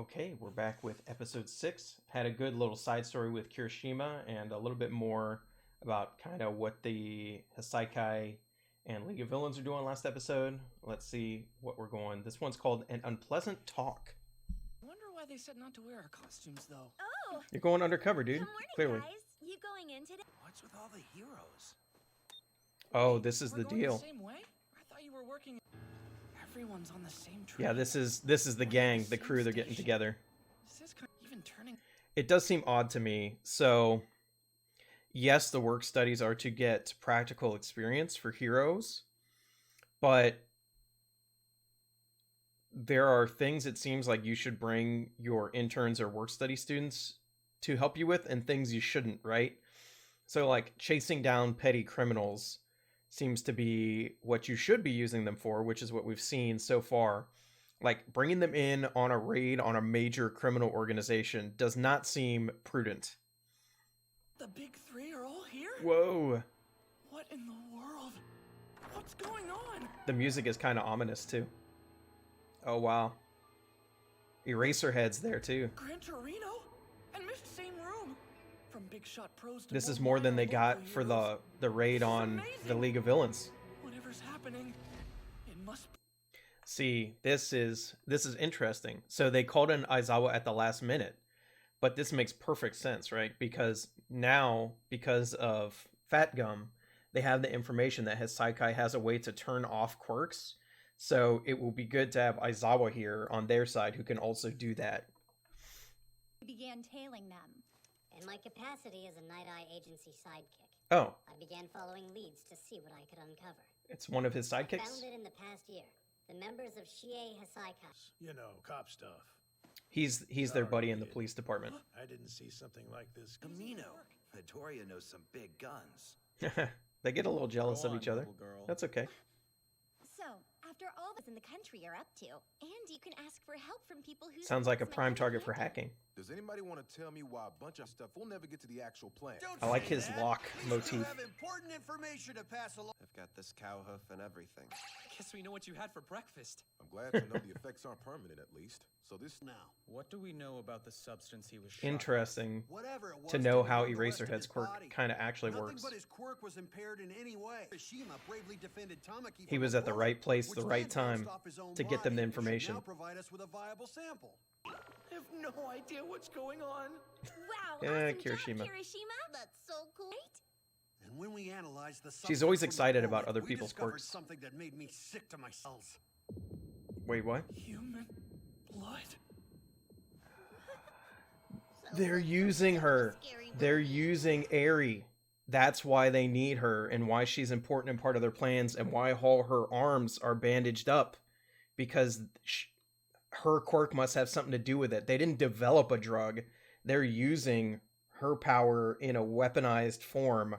Okay, we're back with episode 6. Had a good little side story with Kirishima and a little bit more about kind of what the Hasaikai and League of Villains are doing last episode. Let's see what we're going. This one's called An Unpleasant Talk. Wonder why they said not to wear our costumes, though. Oh, You're going undercover, dude. good morning, Clearly. guys. You going in today? What's with all the heroes? Oh, Wait, this is we're the going deal. The same way? I thought you were working. Everyone's on the same train. Yeah, this is the gang, the crew they're getting together. Is this even turning? It does seem odd to me. So, yes, the work studies are to get practical experience for heroes, but there are things it seems like you should bring your interns or work study students to help you with, and things you shouldn't, right? So, like, chasing down petty criminals seems to be what you should be using them for, which is what we've seen so far. Like, bringing them in on a raid on a major criminal organization does not seem prudent. The big three are all here? Whoa. What in the world? What's going on? The music is kind of ominous, too. Oh, wow. Eraserhead's there, too. Gran Torino? And Missed same room? From big shot pros to This is more than they got for the raid on the League of Villains. Whatever's happening, it must be. See, this is interesting. So they called in Aizawa at the last minute, but this makes perfect sense, right? Because now, because of Fat Gum, they have the information that Hasaikai has a way to turn off quirks. So it will be good to have Aizawa here on their side who can also do that. Began tailing them. In my capacity as a Night Eye Agency sidekick, Oh, I began following leads to see what I could uncover. it's one of his I sidekicks? found that in the past year, the members of Shie Hasaikai. You know, cop stuff. He's their buddy in the police department. I didn't see something like this. Camino. Midoriya knows some big guns. They get a little jealous Go of on, each other. little girl. That's okay. So, after all that's in the country are up to, and you can ask for help from people who Sounds like a prime target for hacking. Does anybody want to tell me why a bunch of stuff will never get to the actual plan? I like his lock motif. important information to pass along. I've got this cow hoof and everything. I guess we know what you had for breakfast. I'm glad to know the effects aren't permanent at least. So this Now, what do we know about the substance he was shot? Interesting Whatever it was, to know how didn't hurt the rest of Eraserhead's his quirk body. kind of actually Nothing works. but his quirk was impaired in any way. Shima bravely defended Tamaki He from was a at the bullet, right place, which the right then time bounced off his own to get them the body and should information. Now provide us with a viable sample. I have no idea what's going on. Wow, Yeah, awesome Kirishima. job, Kirishima. That's so cool. Right? And when we analyzed the She's always substance from excited the about bullet, other we people's discovered quirks. something that made me sick to my cells. Wait, what? Human blood? They're using her. They're using Eri. That's why they need her, and why she's important and part of their plans, and why all her arms are bandaged up, because her quirk must have something to do with it. They didn't develop a drug. They're using her power in a weaponized form.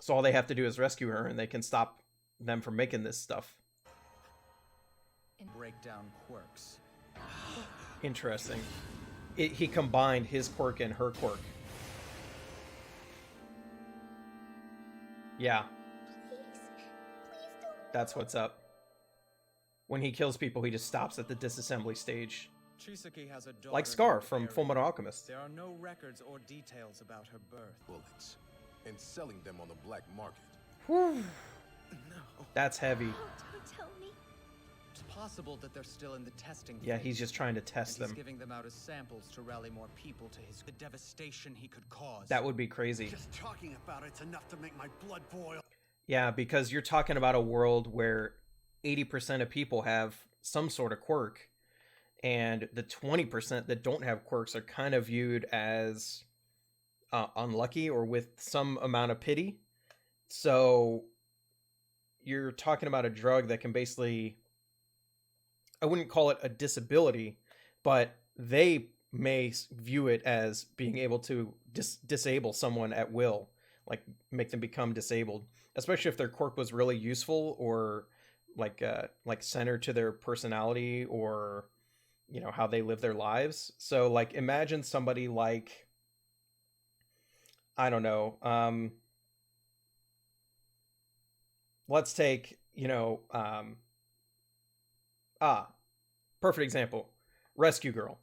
So all they have to do is rescue her, and they can stop them from making this stuff. Break down quirks. Interesting. He combined his quirk and her quirk. Yeah, Please don't. that's what's up. When he kills people, he just stops at the disassembly stage. Chisaki has a daughter Like Scar named from Eri. Fullmetal Alchemist. There are no records or details about her birth. bullets and selling them on the black market. Whew, No. that's heavy. Oh, don't tell me. It's possible that they're still in the testing Yeah, phase, he's just trying to and test he's them. giving them out as samples to rally more people to his the devastation he could cause. That would be crazy. Just talking about it's enough to make my blood boil. Yeah, because you're talking about a world where 80% of people have some sort of quirk, and the 20% that don't have quirks are kind of viewed as unlucky or with some amount of pity. So you're talking about a drug that can basically, I wouldn't call it a disability, but they may view it as being able to disable someone at will, like make them become disabled, especially if their quirk was really useful or like centered to their personality or, you know, how they live their lives. So like imagine somebody like, I don't know, let's take, you know, Ah, perfect example. Rescue Girl.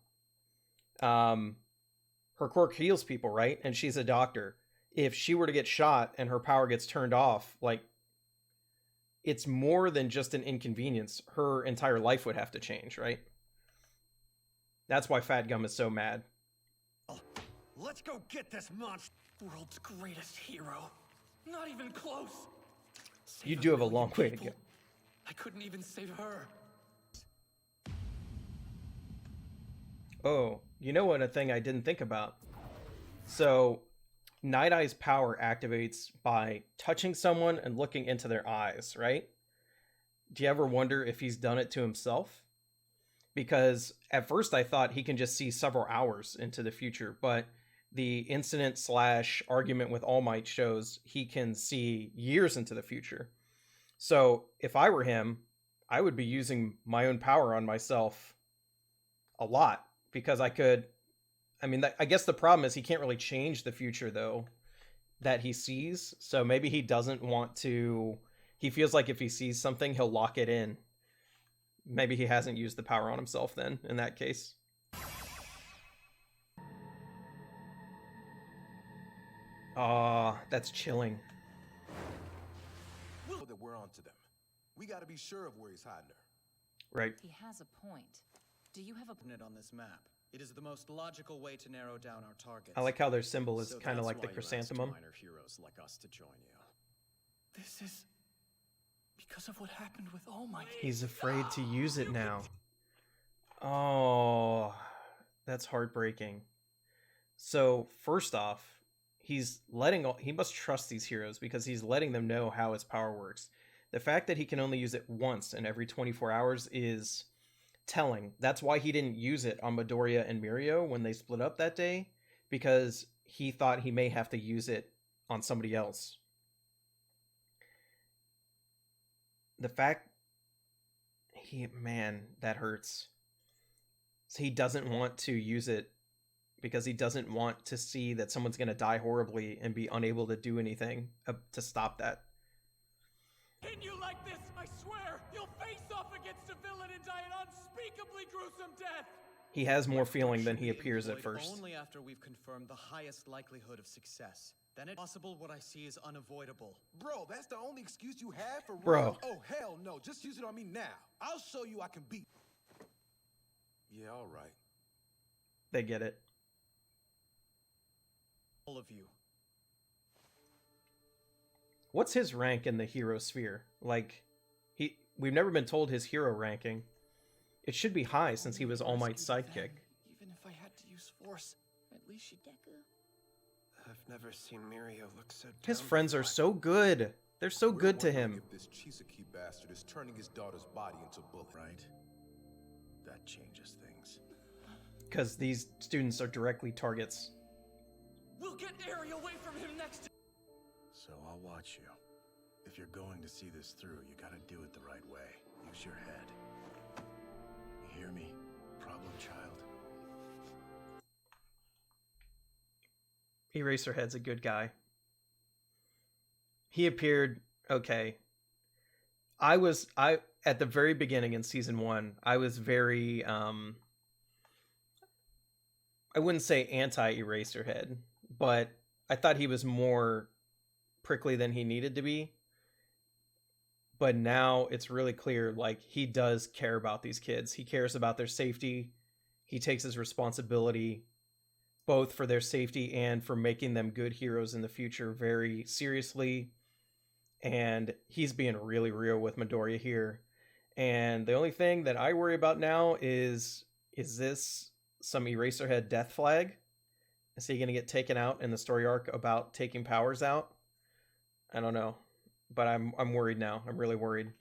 Her quirk heals people, right? And she's a doctor. If she were to get shot and her power gets turned off, like, it's more than just an inconvenience. Her entire life would have to change, right? That's why Fat Gum is so mad. Let's go get this monster. World's greatest hero. Not even close. You do have a long way to go. I couldn't even save her. Oh, you know what? A thing I didn't think about. So, Night Eye's power activates by touching someone and looking into their eyes, right? Do you ever wonder if he's done it to himself? Because at first I thought he can just see several hours into the future, but the incident / argument with All Might shows he can see years into the future. So if I were him, I would be using my own power on myself a lot, because I could. I mean, I guess the problem is he can't really change the future, though, that he sees. So maybe he doesn't want to. He feels like if he sees something, he'll lock it in. Maybe he hasn't used the power on himself then, in that case. Ah, that's chilling. That we're onto them. We gotta be sure of where he's hiding her. Right. He has a point. Do you have a It on this map. It is the most logical way to narrow down our targets. I like how their symbol is So kind of that's like the why you asked chrysanthemum. minor heroes like us to join you. This is because of what happened with All Might. He's afraid to use it now. Oh, that's heartbreaking. So, first off, he must trust these heroes because he's letting them know how his power works. The fact that he can only use it once in every 24 hours is telling. That's why he didn't use it on Midoriya and Mirio when they split up that day, because he thought he may have to use it on somebody else. The fact that hurts. So he doesn't want to use it because he doesn't want to see that someone's going to die horribly and be unable to do anything to stop that. Continue like this, I swear, you'll face off against a villain and die an unspeakably gruesome death. He has more feeling than he appears at first. Only after we've confirmed the highest likelihood of success. Then it's possible what I see is unavoidable. Bro, that's the only excuse you have for Bro. real? Oh, hell no. Just use it on me now. I'll show you I can beat. Yeah, all right. They get it. All of you. What's his rank in the hero sphere? Like, we've never been told his hero ranking. It should be high since he was All Might's sidekick. Even if I had to use force, at least she... Deku. I've never seen Mirio look so His down friends are before. so good. They're so We're good to wondering him. If this Chisaki bastard is turning his daughter's body into bullet. Right? That changes things. Because these students are directly targets. We'll get Eri away from him next. So I'll watch you. If you're going to see this through, you gotta do it the right way. Use your head. You hear me? Problem child? Eraserhead's a good guy. He appeared okay. I at the very beginning in season 1, I was very I wouldn't say anti-Eraserhead, but I thought he was more prickly than he needed to be. But now it's really clear, like, he does care about these kids. He cares about their safety. He takes his responsibility both for their safety and for making them good heroes in the future very seriously. And he's being really real with Midoriya here. And the only thing that I worry about now is this some Eraserhead death flag? Is he going to get taken out in the story arc about taking powers out? I don't know. But I'm worried now. I'm really worried.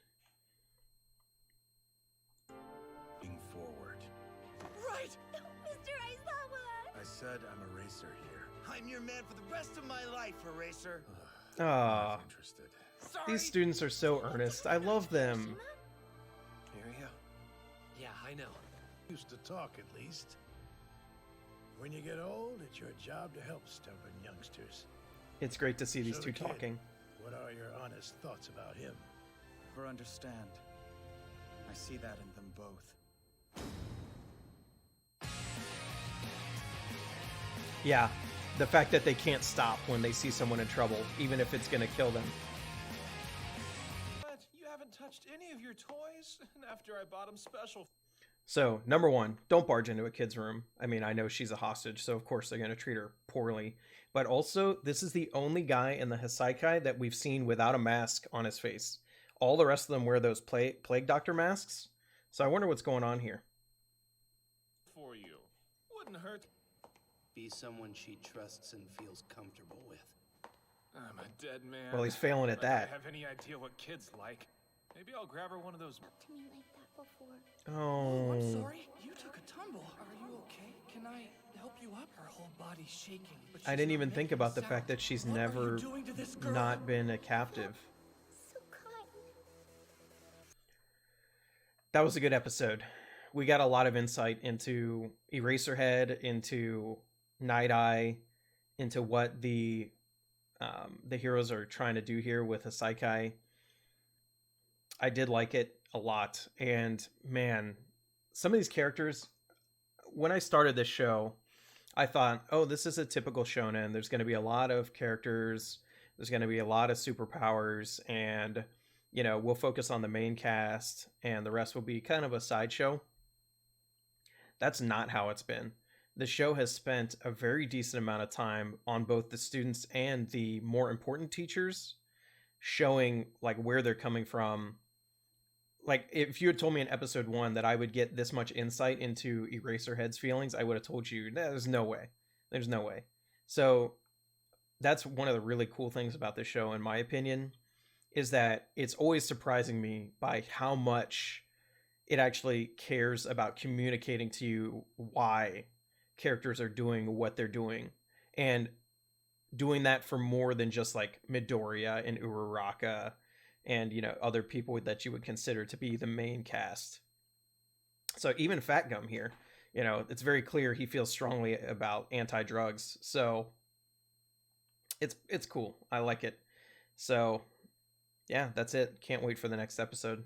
Moving forward. Right! Mr. Aizawa! I said I'm Eraser here. I'm your man for the rest of my life, Eraser. Ah, Not interested. Sorry! these students are so earnest. I love them. Mirio? Yeah, I know. Used to talk, at least. When you get old, it's your job to help stubborn youngsters. It's great to see these So two the kid. talking. What are your honest thoughts about him? Never understand. I see that in them both. Yeah, the fact that they can't stop when they see someone in trouble, even if it's gonna kill them. But you haven't touched any of your toys after I bought them special. So, number one, don't barge into a kid's room. I mean, I know she's a hostage, so of course they're gonna treat her poorly. But also, this is the only guy in the Hisaikai that we've seen without a mask on his face. All the rest of them wear those plague doctor masks. So I wonder what's going on here. For you. Wouldn't hurt. Be someone she trusts and feels comfortable with. I'm a dead man. Well, he's failing at Like that. I have any idea what kids like. Maybe I'll grab her one of those. To me like that before. Oh, I'm sorry. You took a tumble. Are you okay? Can I help you up? Her whole body's shaking. But I didn't even think about the fact that she's never not been a captive. So kind. That was a good episode. We got a lot of insight into Eraserhead, into Night Eye, into what the heroes are trying to do here with Hisaikai. I did like it a lot, and man, some of these characters. When I started this show, I thought, oh, this is a typical shonen. There's going to be a lot of characters. There's going to be a lot of superpowers, and we'll focus on the main cast, and the rest will be kind of a sideshow. That's not how it's been. The show has spent a very decent amount of time on both the students and the more important teachers, showing like where they're coming from. Like, if you had told me in episode 1 that I would get this much insight into Eraserhead's feelings, I would have told you, there's no way. There's no way. So that's one of the really cool things about this show, in my opinion, is that it's always surprising me by how much it actually cares about communicating to you why characters are doing what they're doing, and doing that for more than just like Midoriya and Uraraka and other people that you would consider to be the main cast. So even Fat Gum here, it's very clear he feels strongly about anti-drugs. So it's cool. I like it. So yeah, that's it. Can't wait for the next episode.